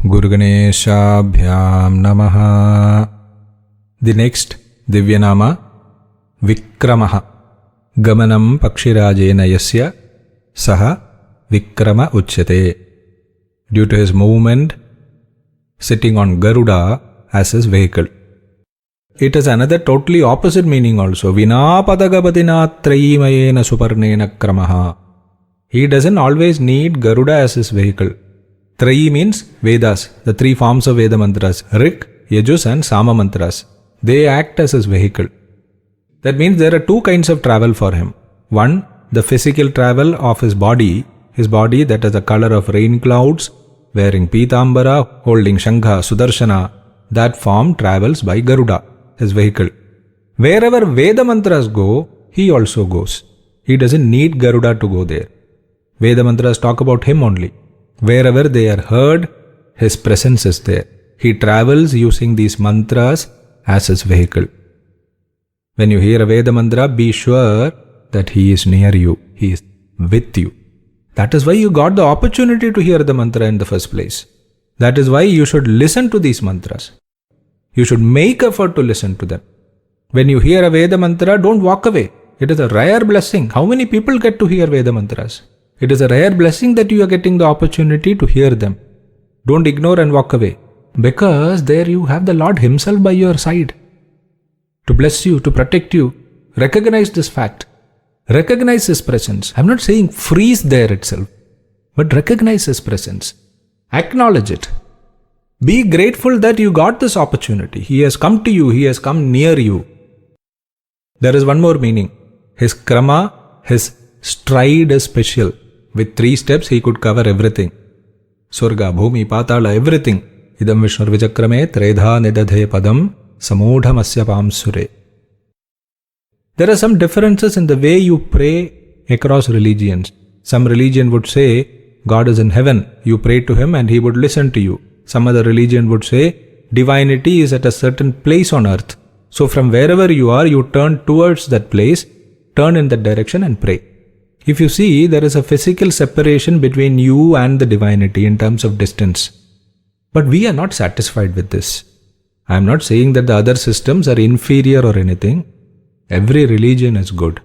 Gurganeshabhyam Namaha. The next Divyanama Vikramaha. Gamanam Pakshirajena Yasya Saha Vikrama Uchyate. Due to his movement, sitting on Garuda as his vehicle. It has another totally opposite meaning also. Vinapadagapatina trayimayena suparnena kramaha. He doesn't always need Garuda as his vehicle. Trayi means Vedas, the three forms of Veda mantras, Rik, Yajus and Sama mantras. They act as his vehicle. That means there are two kinds of travel for him. One, the physical travel of his body that has the color of rain clouds, wearing Pitambara, holding Shankha, Sudarshana. That form travels by Garuda, his vehicle. Wherever Veda mantras go, he also goes. He doesn't need Garuda to go there. Veda mantras talk about him only. Wherever they are heard, his presence is there. He travels using these mantras as his vehicle. When you hear a Veda mantra, be sure that he is near you. He is with you. That is why you got the opportunity to hear the mantra in the first place. That is why you should listen to these mantras. You should make effort to listen to them. When you hear a Veda mantra, don't walk away. It is a rare blessing. How many people get to hear Veda mantras? It is a rare blessing that you are getting the opportunity to hear them. Don't ignore and walk away. Because there you have the Lord Himself by your side. To bless you, to protect you. Recognize this fact. Recognize His presence. I am not saying freeze there itself. But recognize His presence. Acknowledge it. Be grateful that you got this opportunity. He has come to you. He has come near you. There is one more meaning. His krama, His stride is special. With 3 steps, he could cover everything. Surga, Bhumi, Patala, everything. Idam Vishnur Vijakrame Tredha Nidadhe Padam Samodhamasya Pamsure. There are some differences in the way you pray across religions. Some religion would say, God is in heaven. You pray to Him and He would listen to you. Some other religion would say, divinity is at a certain place on earth. So from wherever you are, you turn towards that place, turn in that direction and pray. If you see, there is a physical separation between you and the divinity in terms of distance. But we are not satisfied with this. I am not saying that the other systems are inferior or anything. Every religion is good.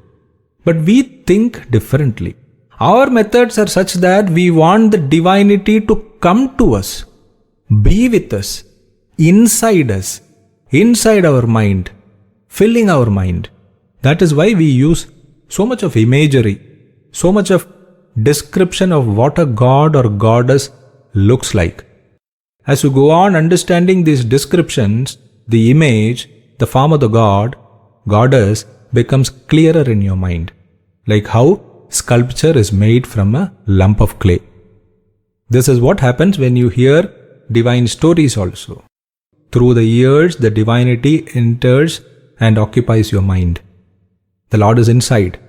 But we think differently. Our methods are such that we want the divinity to come to us, be with us, inside our mind, filling our mind. That is why we use so much of imagery, so much of description of what a god or goddess looks like. As you go on understanding these descriptions, the image, the form of the god, goddess becomes clearer in your mind. Like how sculpture is made from a lump of clay. This is what happens when you hear divine stories also. Through the ears, the divinity enters and occupies your mind. The Lord is inside.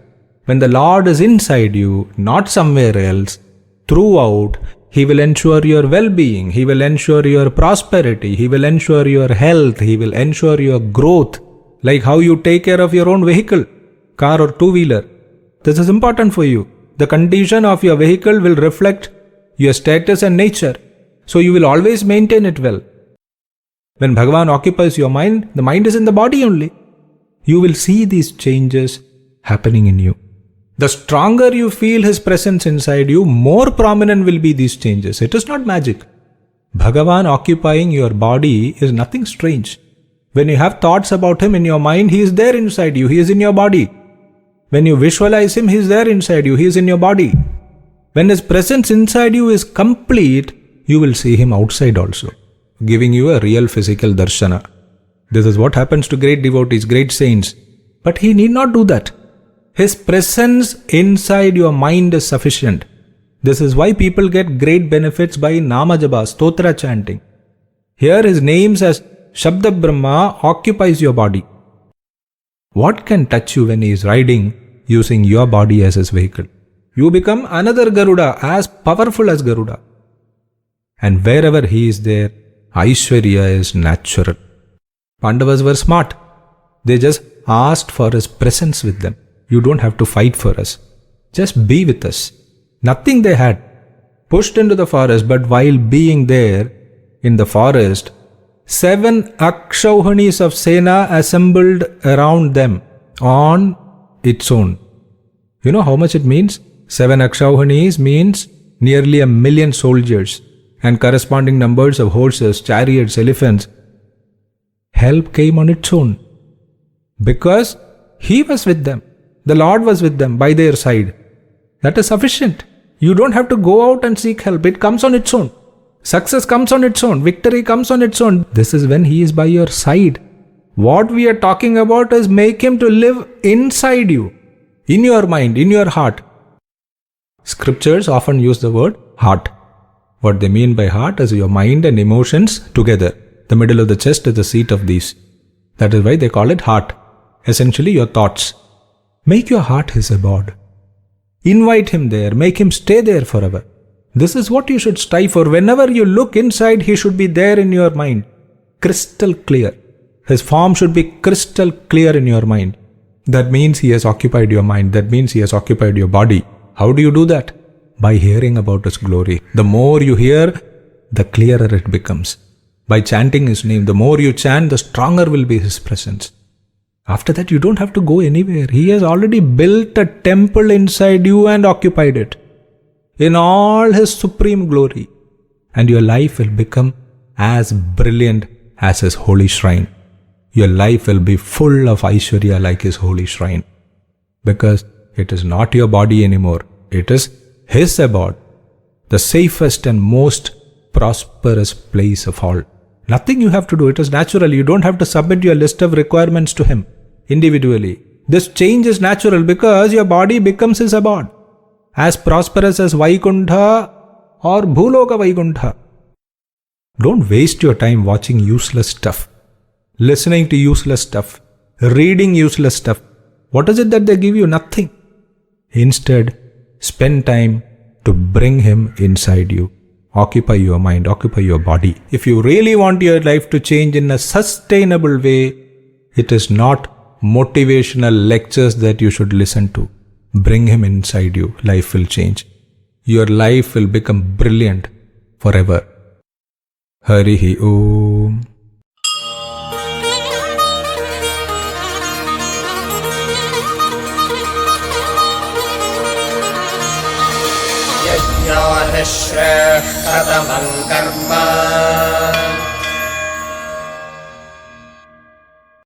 When the Lord is inside you, not somewhere else, throughout, He will ensure your well-being, He will ensure your prosperity, He will ensure your health, He will ensure your growth. Like how you take care of your own vehicle, car or two-wheeler. This is important for you. The condition of your vehicle will reflect your status and nature. So you will always maintain it well. When Bhagavan occupies your mind, the mind is in the body only. You will see these changes happening in you. The stronger you feel His presence inside you, more prominent will be these changes. It is not magic. Bhagavan occupying your body is nothing strange. When you have thoughts about Him in your mind, He is there inside you. He is in your body. When you visualize Him, He is there inside you. He is in your body. When His presence inside you is complete, you will see Him outside also, giving you a real physical darshana. This is what happens to great devotees, great saints. But He need not do that. His presence inside your mind is sufficient. This is why people get great benefits by Nama Japa, Stotra chanting. Here His names as Shabda Brahma occupies your body. What can touch you when He is riding using your body as His vehicle? You become another Garuda, as powerful as Garuda. And wherever He is there, Aishwarya is natural. Pandavas were smart. They just asked for His presence with them. You don't have to fight for us. Just be with us. Nothing they had. Pushed into the forest, but while being there, in the forest, 7 Akshauhanis of Sena assembled around them on its own. You know how much it means? 7 Akshauhanis means nearly 1,000,000 soldiers and corresponding numbers of horses, chariots, elephants. Help came on its own because he was with them. The Lord was with them by their side. That is sufficient. You don't have to go out and seek help. It comes on its own. Success comes on its own. Victory comes on its own. This is when he is by your side. What we are talking about is make him to live inside you, in your mind, in your heart. Scriptures often use the word heart. What they mean by heart is your mind and emotions together. The middle of the chest is the seat of these. That is why they call it heart. Essentially your thoughts. Make your heart his abode. Invite him there. Make him stay there forever. This is what you should strive for. Whenever you look inside, he should be there in your mind. Crystal clear. His form should be crystal clear in your mind. That means he has occupied your mind. That means he has occupied your body. How do you do that? By hearing about his glory. The more you hear, the clearer it becomes. By chanting his name, the more you chant, the stronger will be his presence. After that, you don't have to go anywhere. He has already built a temple inside you and occupied it in all his supreme glory. And your life will become as brilliant as his holy shrine. Your life will be full of Aishwarya like his holy shrine. Because it is not your body anymore. It is his abode. The safest and most prosperous place of all. Nothing you have to do. It is natural. You don't have to submit your list of requirements to him individually. This change is natural because your body becomes his abode. As prosperous as Vaikuntha or Bhuloka Vaikuntha. Don't waste your time watching useless stuff, listening to useless stuff, reading useless stuff. What is it that they give you? Nothing. Instead, spend time to bring him inside you. Occupy your mind, occupy your body. If you really want your life to change in a sustainable way, it is not motivational lectures that you should listen to. Bring him inside you. Life will change. Your life will become brilliant forever. Harihi Om. यज्ञो हि श्रेष्ठतमं कर्म